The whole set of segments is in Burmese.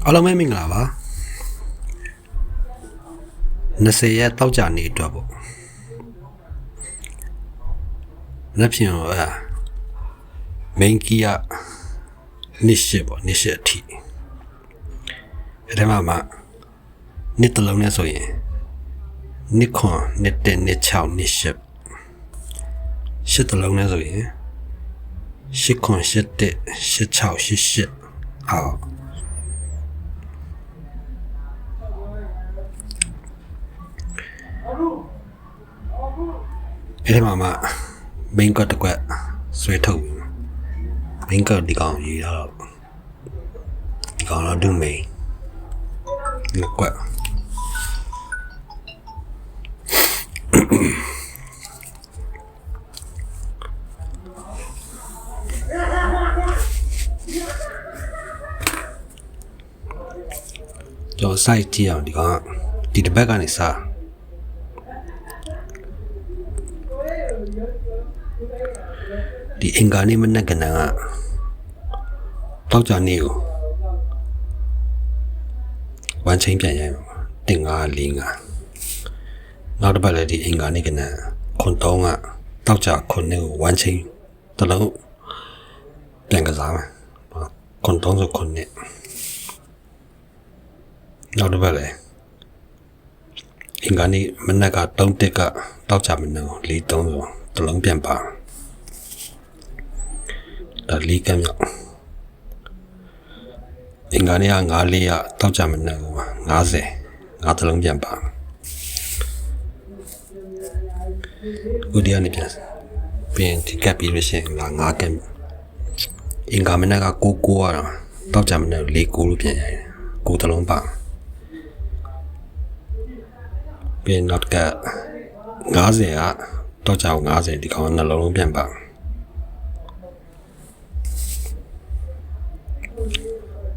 အားလုံးပဲမင်္ဂလာပါ20ရက်တောက်ကြနေအတွက်ပေါ့လက်ဖြင့်မင်းကြီးကနှစ်ရှစ်ပေါ့နှစ်ရှစ်အထိအဲ့ဒါမှနှစ်တလုံးနဲ့ဆိုရင်နှစ်ခွန်နှစ်တက်နှစ်6နှစ်ရှစ်ရှစ်တလုံးနဲ့ဆိုရင်ရှစ်ခွန်ရှစ်တက်ရှစ်6ရှစ်ရှစ်အော်အဲ့ဒီမှာမင်းကတကွက်ဆွဲထုတ်မင်းကဒီကောင်ကြီးတော့ဒီကောင်တော့ဒုမင်းဒီကွက်ကျော်စိုက်ကြည့်အောင်ဒီကောင်ဒီတစ်ဘက်ကနေစားဒီအင်္ဂါနေ့မနက်ကနကတောက်ကြနေကိုဝမ်းချင်းပြန်ရအောင်တင်ကား၄ငါနောက်တစ်ပတ်လည်းဒီအင်္ဂါနေ့ကနခွန်တောင်းကတောက်ကြခွန်နေကိုဝမ်းချင်းတလုံးပြန်ကစားမယ်ခွန်တောင်းဆိုခွန်နေနောက်တစ်ပတ်လည်းအင်္ဂါနေ့မနက်က3တက်ကတောက်ကြမနေကို4 3ဆိုတလုံးပြန်ပါဒါလီကမြောက်အင်္ဂါနေ့က9 4ရတောက်ကြမနေဘူး50ငါးတလုံးပြန်ပါဥဒီကနေပြန်ပြင်ဒီကပ်ပြီးလို့ရှိရင်9ကပ်အင်္ဂါမနေ့က9 9ရတောက်ကြမနေ4 9လို့ပြန်ရတယ်9တလုံးပါပြင်နောက်က50ကတောက်ကြ50ဒီကောင်နှလုံးပြန်ပါ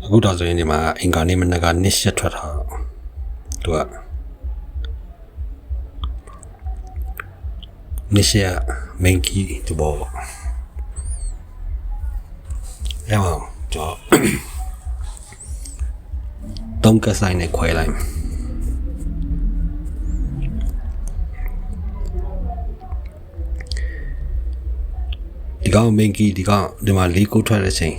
အခုတော့ဆိုရင်ဒီမှာအင်္ဂါနေ့မနက်ကနှစ်ရှစ်ထွက်ထားသူကနှစ်ရှစ်မင်းကြီးဒီဘောအဲ့မှာတော့တုံးကဆိုင်နဲ့ခွဲလိုက်ဒီကောင်မင်းကြီးဒီကောင်ဒီမှာ၄ခုထွက်တဲ့ချိန်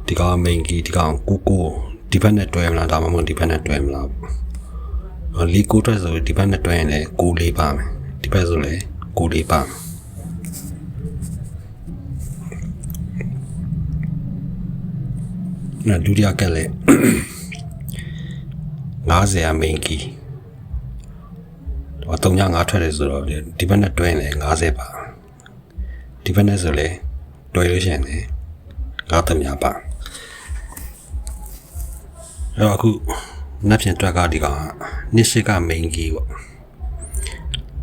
ဒီကောင်မင်းကြီးဒီကောင်ကိုဒီဘက်နဲ့တွဲမလားဒါမှမဟုတ်ဒီဘက်နဲ့တွဲမလားလီကိုထွက်ဆိုဒီဘက်နဲ့တွဲရင်လည်းကိုလေးပါမယ်ဒီဘက်ဆိုလည်းကိုလေးပါမယ်ဒုတိယကလည်း50အမင်းကြီးတော့3.5ထွက်တယ်ဆိုတော့ဒီဘက်နဲ့တွဲရင်လည်း50ပါဒီဘက်နဲ့ဆိုလည်းတွဲလို့ရှိရင်လည်း9ပါအဲ့တော့အခုနက်ဖြန်တွက်ကဒီကောင်နှစ်ရှစ်ကမိန်ကြီးပေါ့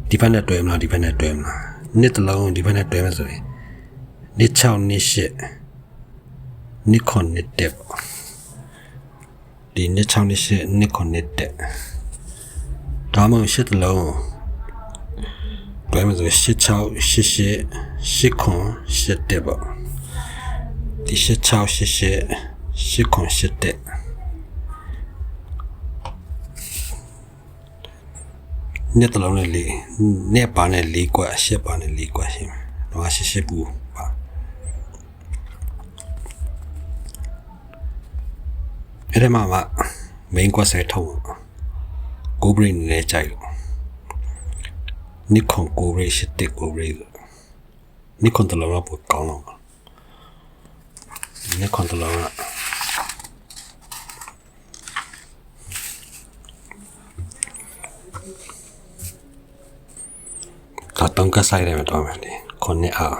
ဒီဘက်နဲ့တွဲမလားဒီဘက်နဲ့တွဲမလားနှစ်တလုံးဒီဘက်နဲ့တွဲမယ်ဆိုရင်နှစ်6နှစ်8နှစ်9နှစ်10ပေါ့ဒီနှစ်6နှစ်8နှစ်9နှစ်10ဒါမှမဟုတ်ရှစ်တလုံးတွဲမယ်ဆိုရှစ်6 8 8ရှစ်9 8 10ပေါ့ဒီရှစ်6 8 8ရှစ်9 8 10နှစ်တလုံးနဲ့လေးနှစ်ပါနဲ့4ကွက်ရှစ်ပါနဲ့4ကွက်ရှိမယ်တော့ရှစ်ပူပါအဲ့ဒါမှmain ကွက်ဆဲထုံးကိုဘရိနဲ့ကြိုက်လို့နိခွန်ကိုဘရိရှစ်တက်ကိုဘရိနိခွန်တလုံးတော့ပိုကောင်းတော့နိခွန်တလုံးတောင်းကဆိုင်တယ်တော့မယ်လေခွန်နဲ့အား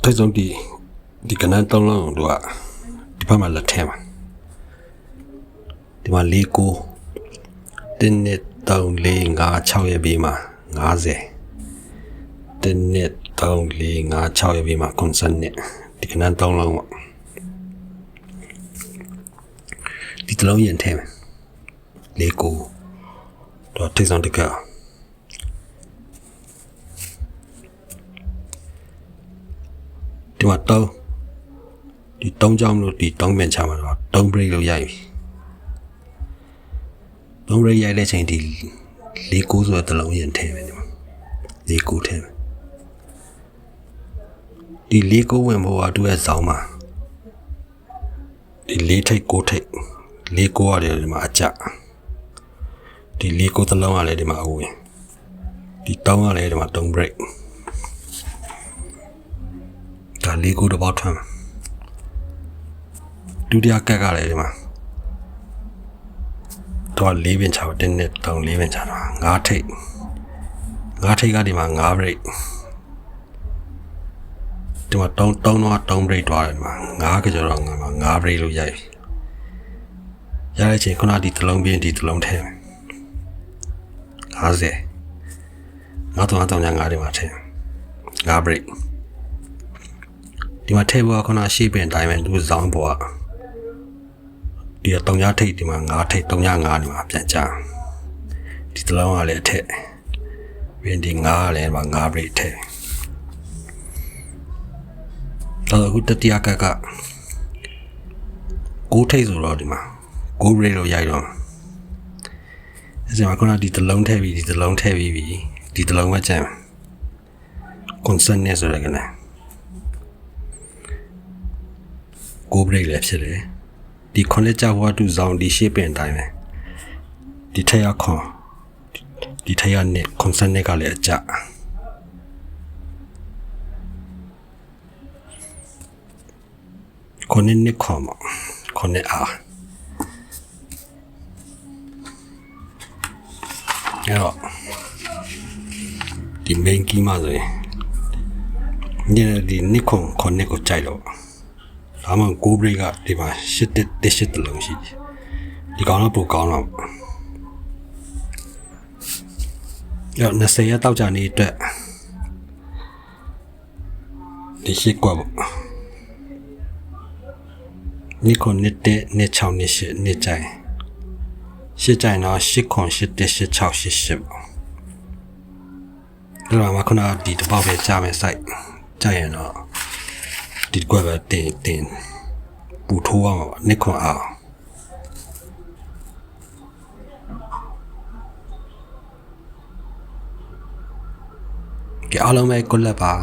တဲ့ဆုံးဒီကနန်းတောင်းလုံးတို့ကဒီဘက်မှာလက်ထဲမှာဒီမှာ4 9 1 2 3 4 5 6ရဲ့ဘေးမှာ50 1 2 3 4 5 6ရဲ့ဘေးမှာ90နဲ့ဒီကနန်းတောင်းလုံးပေါ့ဒီတလုံးရင်ထဲမှာ4 9တော့ထိတ်ဆောင်တက mà tông thì tông trong luôn thì tông bên trong mà nó tông bơi lâu dài tông bơi dài đây chẳng thì lý cố rồi từ lâu hiện thế lý cố thế thì lý cố về mua đuôi giàu mà thì lý thấy cố thấy lý cố ở đây mà chả thì lý cố từ lâu ở đây mà ui thì tông ở đây mà tông break cả lý cố được bao thằng đu đi cái này mà tôi lý bên chào đến net tông lý bên chào ngã thấy cái đi mà ngã break nhưng mà tông nó tông break rồi mà ngã cái chỗ đó mà ngã break luôn vậy giờ đây chỉ có nào đi từ lâu bên đi từ lâu thêm ngã gì ngã tông nhà ngã đi mà thêm ngã break thì mà thêm vào con nào xí bên đại mình du giang bỏ đi tông nhà thấy thì mà ngã thấy tông nhà ngã đi màပြန်trả đi từ lâu lại thế bên đi ngã lại mà ngã break thế tao cũng tất cả các cố thấy rồi đi mà cố break rồi vậy rồi giờ mà con nào đi từ lâu thế vì đi từ lâu mà chém con sân này rồi cái này cố break lại phải đấy đi con lấy cháu qua tu giang đi xếp bên đại này đi thấy à con đi thấy anh này con sân này cái lại chả con này con mà con này à nghe đi bên kia mà rồi như đi này con này có chạy rồi 아마 고브리가 디바 시트 롱시 이거는 보고는 야 나세야 따오자니 돼 디시과 니콘 니테 니차오니시 니자이 시자이나 시콘 시테 시차오시시 그러면 아마코나 디드바베 자메 사이 자이나 đi qua về tiền bù thua nít con ảo cái áo lông này con là bà